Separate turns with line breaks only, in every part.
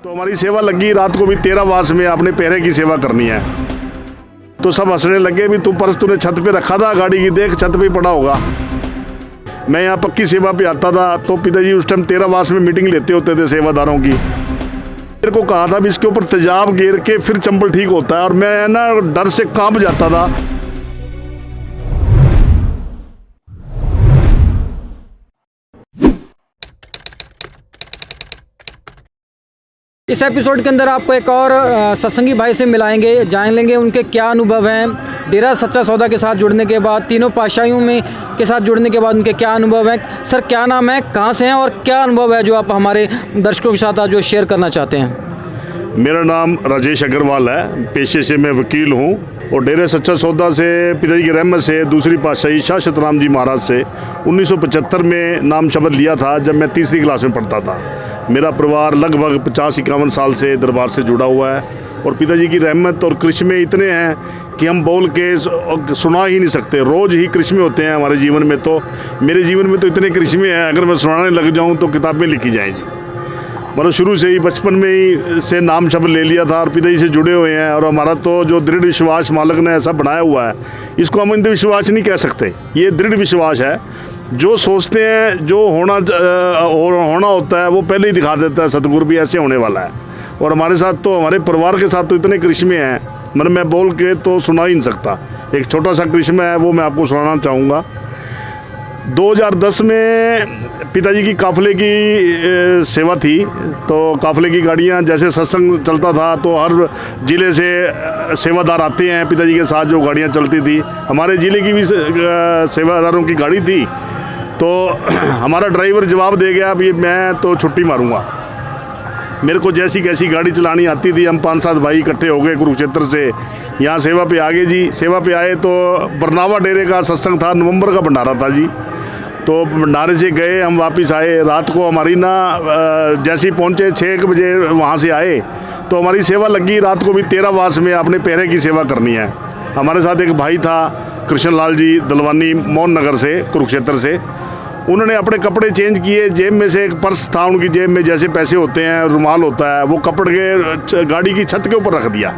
तो हमारी सेवा लगी रात को भी 13 वास में आपने पहरे की सेवा करनी है। तो सब हंसने लगे भी तू पर्स तूने छत पे रखा था गाड़ी की, देख छत पे पड़ा होगा। मैं यहाँ पक्की सेवा पे आता था तो पिताजी उस टाइम 13 वास में मीटिंग लेते होते थे सेवादारों की। मेरे को कहा था भी इसके ऊपर तेजाब गिर के फिर चंबल ठीक होता है, और मैं ना डर से कांप जाता था।
इस एपिसोड के अंदर आपको एक और सत्संगी भाई से मिलाएंगे, जान लेंगे उनके क्या अनुभव हैं डेरा सच्चा सौदा के साथ जुड़ने के बाद, तीनों पातशाहियों में के साथ जुड़ने के बाद उनके क्या अनुभव हैं। सर क्या नाम है, कहाँ से हैं और क्या अनुभव है जो आप हमारे दर्शकों के साथ आज जो शेयर करना चाहते हैं?
मेरा नाम राजेश अग्रवाल है, पेशे से मैं वकील हूँ और डेरे सच्चा सौदा से पिताजी की रहमत से दूसरी पातशाही शाह सतराम जी महाराज से 1975 में नाम शब्द लिया था जब मैं तीसरी क्लास में पढ़ता था। मेरा परिवार लगभग 50-51 साल से दरबार से जुड़ा हुआ है और पिताजी की रहमत और करिश्मे इतने हैं कि हम बोल के सुना ही नहीं सकते। रोज़ ही करिश्मे होते हैं हमारे जीवन में, तो मेरे जीवन में तो इतने करिश्मे हैं अगर मैं सुनाने लग जाऊँ तो किताबें लिखी जाएंगी। मतलब शुरू से ही बचपन में ही से नाम शब्द ले लिया था और पिताजी से जुड़े हुए हैं। और हमारा तो जो दृढ़ विश्वास मालिक ने ऐसा बनाया हुआ है, इसको हम अंधविश्वास नहीं कह सकते, ये दृढ़ विश्वास है। जो सोचते हैं जो होना होता है वो पहले ही दिखा देता है सतगुरु भी ऐसे होने वाला है। और हमारे साथ तो हमारे परिवार के साथ तो इतने करिश्मे हैं, मतलब मैं बोल के तो सुना ही नहीं सकता। एक छोटा सा करिश्मा है वो मैं आपको सुनाना चाहूँगा। 2010 में पिताजी की काफ़िले की सेवा थी, तो काफ़िले की गाड़ियाँ जैसे सत्संग चलता था तो हर ज़िले से सेवादार आते हैं पिताजी के साथ, जो गाड़ियाँ चलती थी। हमारे ज़िले की भी सेवादारों की गाड़ी थी, तो हमारा ड्राइवर जवाब दे गया अभी मैं तो छुट्टी मारूंगा। मेरे को जैसी कैसी गाड़ी चलानी आती थी। हम 5-7 भाई इकट्ठे हो गए कुरुक्षेत्र से, यहाँ सेवा पे आ गए जी। सेवा पे आए तो बरनावा डेरे का सत्संग था, नवंबर का भंडारा था जी। तो भंडारे से गए, हम वापस आए रात को। हमारी ना जैसे ही पहुँचे 6 बजे वहाँ से आए तो हमारी सेवा लगी रात को भी 13 वास में आपने पहरे की सेवा करनी है। हमारे साथ एक भाई था कृष्ण लाल जी दलवानी, मोहन नगर से, कुरुक्षेत्र से। उन्होंने अपने कपड़े चेंज किए, जेब में से एक पर्स था उनकी जेब में, जैसे पैसे होते हैं रुमाल होता है, वो कपड़ के गाड़ी की छत के ऊपर रख दिया।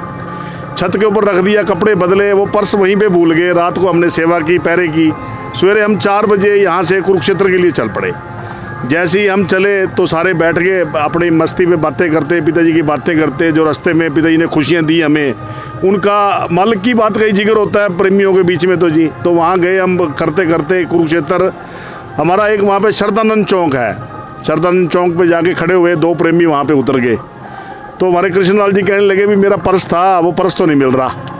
छत के ऊपर रख दिया, कपड़े बदले, वो पर्स वहीं पे भूल गए। रात को हमने सेवा की पहरे की। सवेरे हम 4 बजे यहाँ से कुरुक्षेत्र के लिए चल पड़े। जैसे ही हम चले तो सारे बैठ के अपनी मस्ती में बातें करते, पिताजी की बातें करते। जो रास्ते में पिताजी ने खुशियाँ दी हमें, उनका मालिक की बात का ही जिक्र होता है प्रेमियों के बीच में तो जी। तो वहाँ गए हम करते करते कुरुक्षेत्र। हमारा एक वहाँ पे शरदानंद चौक है, शरदानंद चौक पे जाके खड़े हुए 2 प्रेमी वहाँ पे उतर गए। तो हमारे कृष्णलाल जी कहने लगे भी मेरा पर्स था, वो पर्स तो नहीं मिल रहा।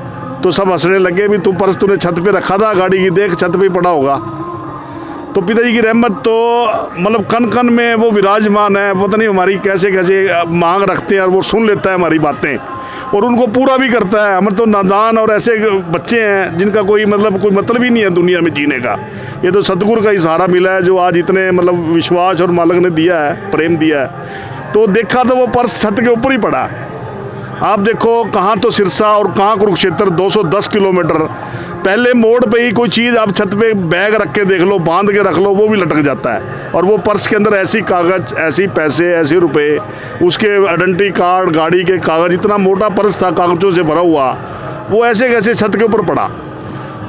तो सब हंसने लगे भी तू पर्स तूने छत पे रखा था गाड़ी की, देख छत पे पड़ा होगा। तो पिताजी की रहमत तो मतलब कन कन में वो विराजमान है। पता नहीं हमारी कैसे कैसे मांग रखते हैं और वो सुन लेता है हमारी बातें और उनको पूरा भी करता है। हम तो नादान और ऐसे बच्चे हैं जिनका कोई मतलब ही नहीं है दुनिया में जीने का। ये तो सतगुरु का ही सहारा मिला है जो आज इतने मतलब विश्वास और मालिक ने दिया है, प्रेम दिया है। तो देखा तो वो पर्स छत के ऊपर ही पड़ा। आप देखो कहाँ तो सिरसा और कहाँ कुरुक्षेत्र, 210 किलोमीटर। पहले मोड़ पे ही कोई चीज़ आप छत पे बैग रख के देख लो, बांध के रख लो, वो भी लटक जाता है। और वो पर्स के अंदर ऐसी कागज़, ऐसी पैसे, ऐसे रुपए, उसके आइडेंटिटी कार्ड, गाड़ी के कागज़, इतना मोटा पर्स था कागज़ों से भरा हुआ, वो ऐसे कैसे छत के ऊपर पड़ा।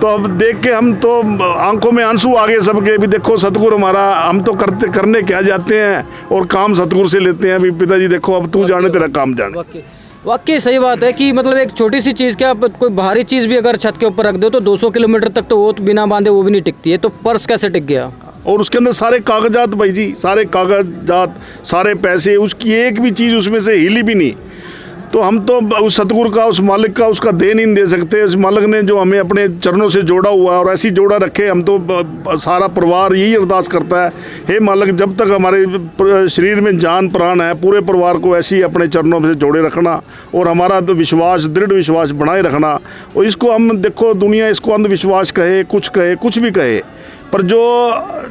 तो अब देख के हम तो आंखों में आंसू आ गए सबके भी देखो सतगुरु हमारा, हम तो करने क्या जाते हैं और काम सतगुरु से लेते हैं। अभी पिताजी देखो अब तू जाने तेरा काम जाने।
वाकई सही बात है कि मतलब एक छोटी सी चीज़ क्या, कोई भारी चीज़ भी अगर छत के ऊपर रख दो तो 200 किलोमीटर तक तो वो तो बिना बांधे वो भी नहीं टिकती है। तो पर्स कैसे टिक गया?
और उसके अंदर सारे कागजात भाई जी, सारे कागजात, सारे पैसे, उसकी एक भी चीज़ उसमें से हिली भी नहीं। तो हम तो उस सतगुरु का, उस मालिक का, उसका देन ही नहीं दे सकते। उस मालिक ने जो हमें अपने चरणों से जोड़ा हुआ है और ऐसी जोड़ा रखे, हम तो सारा परिवार यही अरदास करता है, हे मालिक जब तक हमारे शरीर में जान प्राण है पूरे परिवार को ऐसे ही अपने चरणों से जोड़े रखना और हमारा तो विश्वास, दृढ़ विश्वास बनाए रखना। और इसको हम देखो, दुनिया इसको अंधविश्वास कहे, कुछ भी कहे, पर जो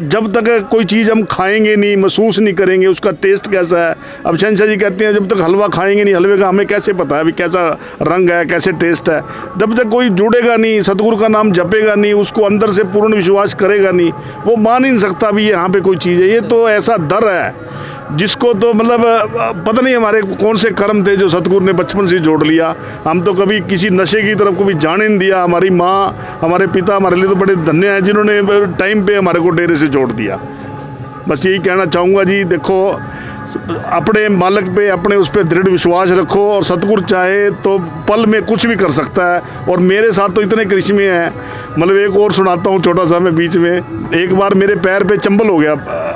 जब तक कोई चीज़ हम खाएंगे नहीं, महसूस नहीं करेंगे उसका टेस्ट कैसा है। अब शहंशाह जी कहते हैं जब तक हलवा खाएंगे नहीं, हलवे का हमें कैसे पता है अभी कैसा रंग है, कैसे टेस्ट है। जब तक कोई जुड़ेगा नहीं, सतगुरु का नाम जपेगा नहीं, उसको अंदर से पूर्ण विश्वास करेगा नहीं, वो मान ही नहीं सकता भी यहाँ पे कोई चीज़ है। ये तो ऐसा डर है जिसको तो मतलब पता नहीं हमारे कौन से कर्म थे जो सतगुरु ने बचपन से जोड़ लिया। हम तो कभी किसी नशे की तरफ कभी जाने नहीं दिया। हमारी माँ, हमारे पिता हमारे लिए तो बड़े धन्य हैं जिन्होंने टाइम पे हमारे को डेरे से जोड़ दिया। बस यही कहना चाहूँगा जी, देखो अपने मालिक पे, अपने उस पर दृढ़ विश्वास रखो और सतगुरु चाहे तो पल में कुछ भी कर सकता है। और मेरे साथ तो इतने करिश्मे हैं, मतलब एक और सुनाता हूँ छोटा सा मैं बीच में। एक बार मेरे पैर पे चंबल हो गया,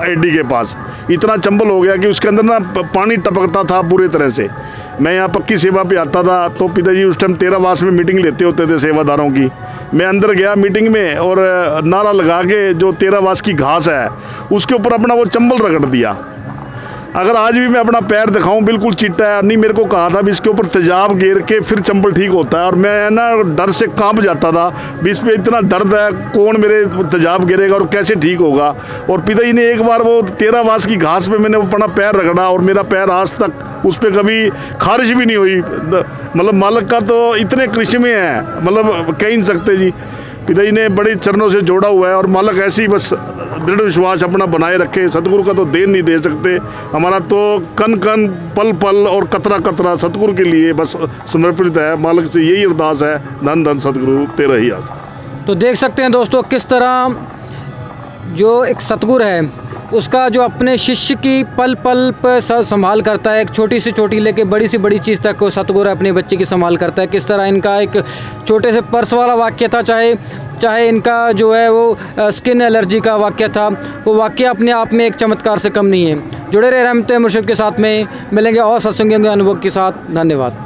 एडी के पास इतना चंबल हो गया कि उसके अंदर ना पानी टपकता था पूरे तरह से। मैं यहाँ पक्की सेवा पे आता था तो पिताजी उस टाइम 13 वास में मीटिंग लेते होते थे सेवादारों की। मैं अंदर गया मीटिंग में और नारा लगा के जो 13 वास की घास है उसके ऊपर अपना वो चंबल रगड़ दिया। अगर आज भी मैं अपना पैर दिखाऊं बिल्कुल चिट्टा है। नहीं, मेरे को कहा था भी इसके ऊपर तेजाब गिर के फिर चंबल ठीक होता है। और मैं ना डर से कांप जाता था भी इस पर इतना दर्द है, कौन मेरे तेजाब गिरेगा और कैसे ठीक होगा। और पिताजी ने एक बार वो 13 वास की घास पे मैंने अपना पैर रगड़ा और मेरा पैर आज तक उस पर कभी खारिश भी नहीं हुई। मतलब मालिक का तो इतने करिश्मे हैं, मतलब कह ही नहीं सकते जी। पिताजी ने बड़े चरणों से जोड़ा हुआ है और मालिक ऐसे ही बस दृढ़ विश्वास अपना बनाए रखे। सतगुरु का तो देन नहीं दे सकते, हमारा तो कन कन पल पल और कतरा कतरा सतगुरु के लिए बस समर्पित है। मालिक से यही अरदास है, धन धन सतगुरु तेरा ही आस।
तो देख सकते हैं दोस्तों किस तरह जो एक सतगुरु है उसका जो अपने शिष्य की पल पल पर संभाल करता है। एक छोटी से छोटी लेके बड़ी से बड़ी चीज़ तक को सतगुरु अपने बच्चे की संभाल करता है। किस तरह इनका एक छोटे से पर्स वाला वाक्य था, चाहे इनका जो है वो स्किन एलर्जी का वाक्य था, वो वाक्य अपने आप में एक चमत्कार से कम नहीं है। जुड़े रहे रहमत मुर्शिद के साथ में, मिलेंगे और सत्संगियों के अनुभव के साथ। धन्यवाद।